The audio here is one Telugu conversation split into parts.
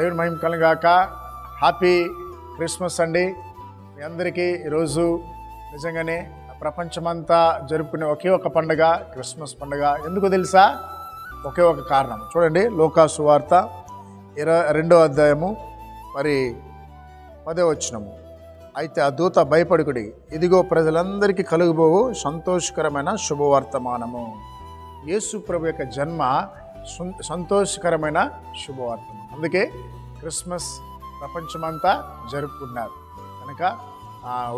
దేవుని మహిమ కలుగాక. హ్యాపీ క్రిస్మస్ అండి మీ అందరికీ. ఈరోజు నిజంగానే ప్రపంచమంతా జరుపుకునే ఒకే ఒక పండుగ క్రిస్మస్ పండుగ. ఎందుకు తెలుసా? ఒకే ఒక కారణం. చూడండి, లూకా సువార్త 22వ అధ్యాయము మరి 10వ వచనము. అయితే ఆ దూత భయపడుకుడి, ఇదిగో ప్రజలందరికీ కలుగుబోవు సంతోషకరమైన శుభవర్తమానము. యేసు ప్రభు యొక్క జన్మ సంతోషకరమైన శుభవర్తమానం. అందుకే క్రిస్మస్ ప్రపంచమంతా జరుపుకున్నారు. కనుక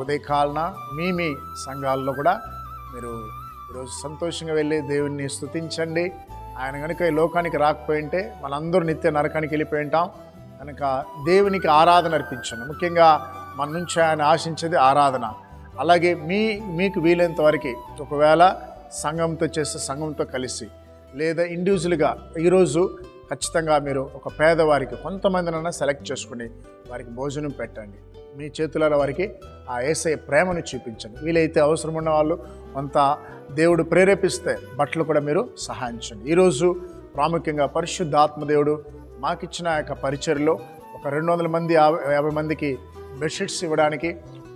ఉదయకాలన మీ సంఘాల్లో కూడా మీరు ఈరోజు సంతోషంగా వెళ్ళి దేవుణ్ణి స్తుతించండి. ఆయన కనుక ఈ లోకానికి రాకపోయింటే మనందరూ నిత్య నరకానికి వెళ్ళిపోయి ఉంటాం. కనుక దేవునికి ఆరాధన అర్పించండి. ముఖ్యంగా మన నుంచి ఆయన ఆశించేది ఆరాధన. అలాగే మీకు వీలైనంత వరకు ఒకవేళ సంఘంతో చేస్తే సంఘంతో కలిసి, లేదా ఇండివిజువల్గా ఈరోజు ఖచ్చితంగా మీరు ఒక పేదవారికి కొంతమందినైనా సెలెక్ట్ చేసుకుని వారికి భోజనం పెట్టండి. మీ చేతులలో వారికి ఆ యేసయ్య ప్రేమను చూపించండి. వీలైతే అవసరం ఉన్న వాళ్ళు కొంత దేవుడు ప్రేరేపిస్తే బట్టలు కూడా మీరు సహాయించండి. ఈరోజు ప్రాముఖ్యంగా పరిశుద్ధాత్మదేవుడు మాకిచ్చిన యొక్క పరిచర్లో ఒక 200 మంది 50 మందికి బెడ్షీట్స్ ఇవ్వడానికి,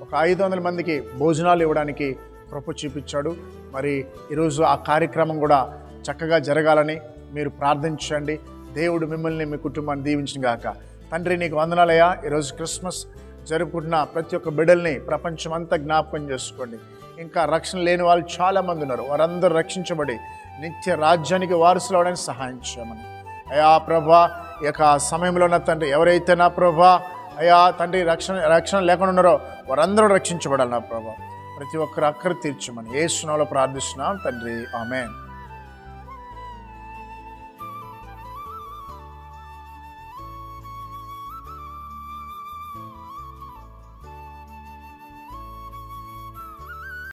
ఒక 500 మందికి భోజనాలు ఇవ్వడానికి కృప చూపించాడు. మరి ఈరోజు ఆ కార్యక్రమం కూడా చక్కగా జరగాలని మీరు ప్రార్థించండి. దేవుడు మిమ్మల్ని మీ కుటుంబాన్ని దీవించిన గాక. తండ్రి, నీకు వందనాలయ్యా. ఈరోజు క్రిస్మస్ జరుపుకుంటున్న ప్రతి ఒక్క బిడ్డల్ని ప్రపంచం అంతా జ్ఞాపకం చేసుకోండి. ఇంకా రక్షణ లేని వాళ్ళు చాలామంది ఉన్నారు. వారందరూ రక్షించబడి నిత్య రాజ్యానికి వారసులు అవడానికి సహాయం చేయమని అయ్యా ప్రభా. ఈ యొక్క సమయంలో నా తండ్రి, ఎవరైతే నా ప్రభా అయ్యా తండ్రి రక్షణ లేకుండా ఉన్నారో వారందరూ రక్షించబడాలి నా ప్రభా. ప్రతి ఒక్కరు అక్కర తీర్చమని యేసు నామములో ప్రార్థిస్తున్నాం తండ్రి, ఆమేన్.